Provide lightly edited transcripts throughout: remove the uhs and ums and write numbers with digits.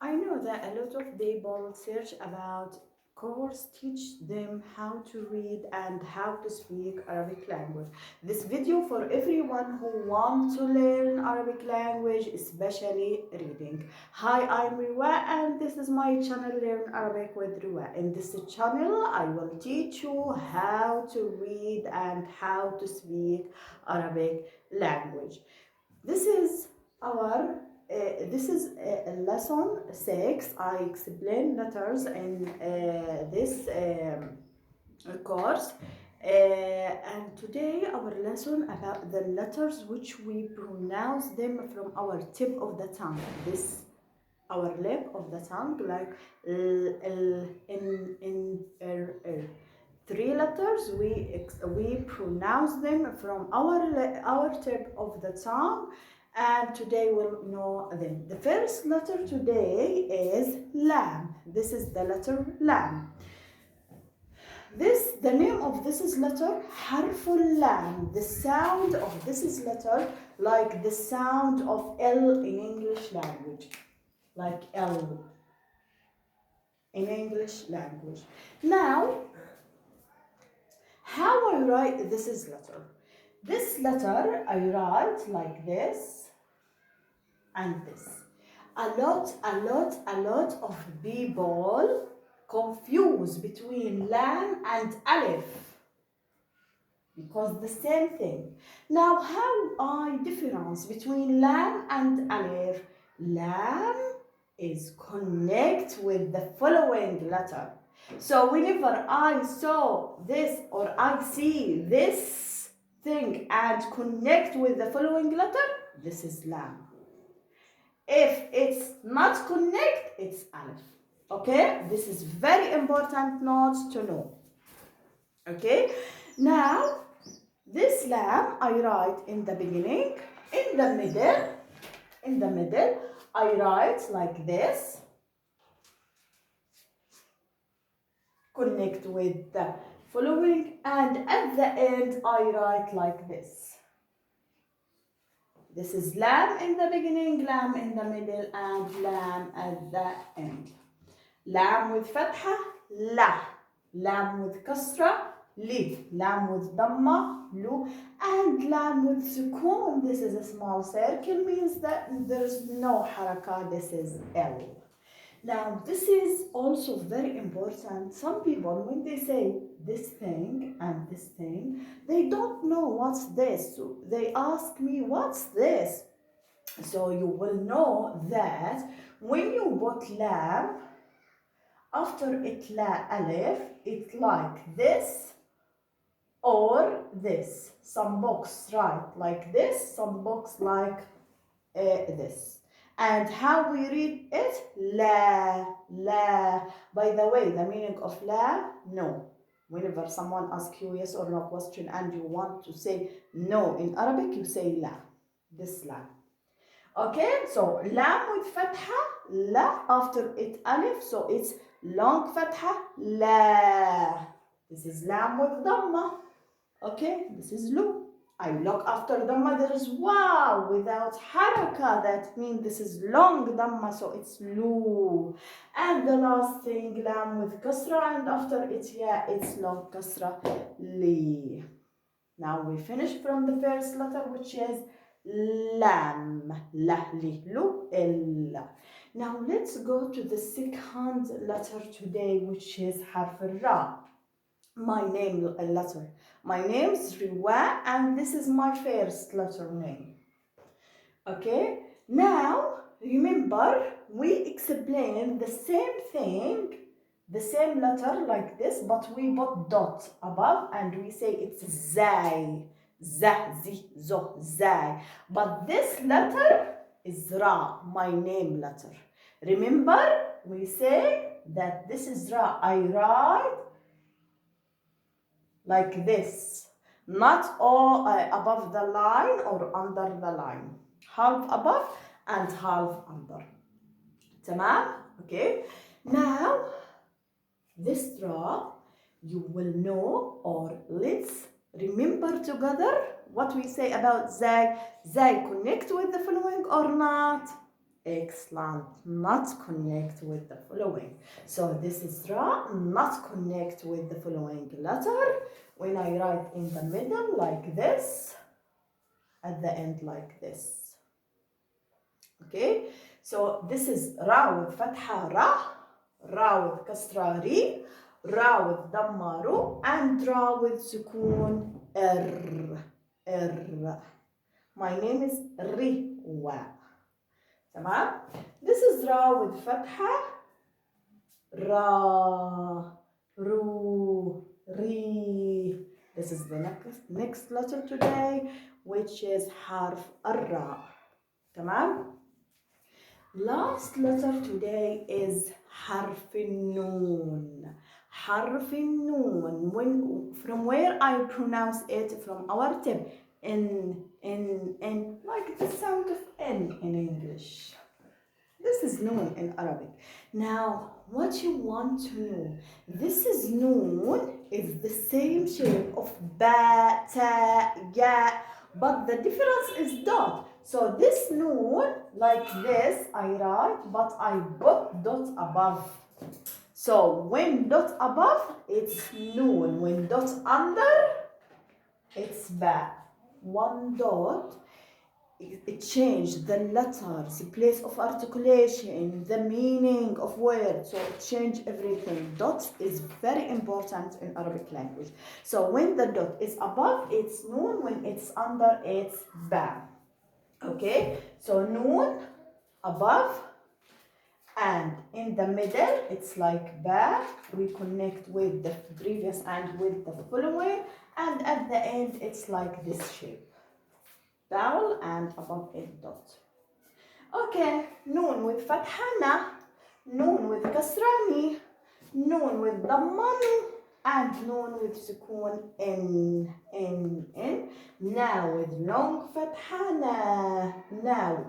I know that a lot of people search about course teach them how to read and how to speak Arabic language. This video for everyone who want to learn Arabic language, especially reading. Hi, I'm Riwa and this is my channel Learn Arabic with Riwa. In this channel, I will teach you how to read and how to speak Arabic language. This is our this is lesson 6. I explain letters in this course, and today our lesson about the letters which we pronounce them from our tip of the tongue. This our lip of the tongue, like l, l, in. Three letters we pronounce them from our tip of the tongue, and today we'll know them. The first letter today is lam. This is the letter lam. The name of this is letter harful lam. The sound of this is letter like the sound of L in English language, like L in English language. Now, how I write this is letter? This letter I write like this and this. A lot of people confuse between lam and alif because the same thing. Now, how I difference between lam and alif? Lam is connect with the following letter. So whenever I saw this or I see this thing and connect with the following letter, this is lam. If it's not connect, it's alif. Okay, this is very important note to know. Okay, now this lam I write in the beginning, in the middle I write like this. Connect with the following, and at the end I write like this. This is lam in the beginning, lam in the middle, and lam at the end. Lam with fatha, la. Lam with kasra, li. Lam with dhamma, lu. And lam with sukoon, this is a small circle, means that there's no haraka, this is L. Now, this is also very important. Some people, when they say this thing and this thing, they don't know what's this. So they ask me, what's this? So you will know that when you put lam, after it la alif, it's like this or this. Some books write like this, some books like this. And how we read it? La, la. By the way, the meaning of la, no. Whenever someone asks you yes or no question and you want to say no in Arabic, you say la. This la. Okay, so lam with fatha, la. After it alif, so it's long fatha, la. This is lam with dhamma. Okay, this is lu. I look after dhamma, there is wow without haraka. That means this is long dhamma, so it's lu. And the last thing, lam with kasra, and after it, yeah, it's long kasra, li. Now we finish from the first letter, which is lam, la, li, lu, illa. Now let's go to the second letter today, which is harf ra. My name letter. My name is Riwa and this is my first letter name. Okay, now remember we explained the same thing, the same letter like this, but we put dot above and we say it's zai, za, zi, zo, zai. But this letter is ra, my name letter. Remember we say that this is ra. I write like this, not all above the line or under the line, half above and half under. Tamam? Okay, now this draw you will know, or let's remember together what we say about zag. Zag connect with the following or not? Excellent. Not connect with the following. So this is Ra, not connect with the following letter. When I write in the middle like this, at the end like this. Okay, so this is Ra with Fatha Ra, Ra with Kasra Ri, Ra with Dhamma Ru, and Ra with Sukoon R. My name is Riwa. تمام. This is Ra with Fatha Ra, Ru, Ri. This is the next letter today, which is Harf Ar-Ra. تمام. Last letter today is Harf Noon. Harf Noon. From where I pronounce it from our tip. N, like the sound of N in English. This is noon in Arabic. Now, what you want to know, this is noon, is the same shape of ba, ta, ya, but the difference is dot. So this noon, like this, I write, but I put dot above. So when dot above, it's noon. When dot under, it's ba. One dot, it changed the letters, place of articulation, the meaning of words, so it changed everything. Dot is very important in Arabic language. So when the dot is above, it's noon. When it's under, it's ba. Okay, so noon above, and in the middle, it's like ba. We connect with the previous and with the following, and at the end, it's like this shape. Vowel and above it dot. Okay, noon with fathana, noon with kasrani, noon with dammanu, and noon with sukoon in. Now with long fathana, now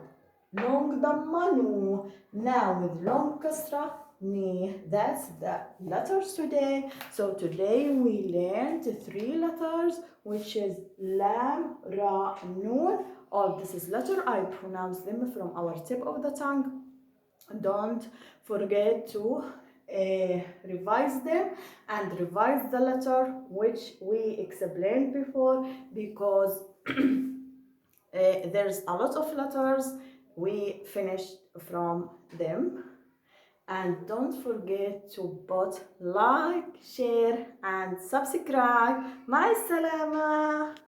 long dammanu, now with long kasra ni. That's the letters today. So today we learned 3 letters, which is lam, ra, noon. All this is letter. I pronounce them from our tip of the tongue. Don't forget to revise them and revise the letter which we explained before, because there's a lot of letters we finished from them. And don't forget to put like, share and subscribe. مع السلامة.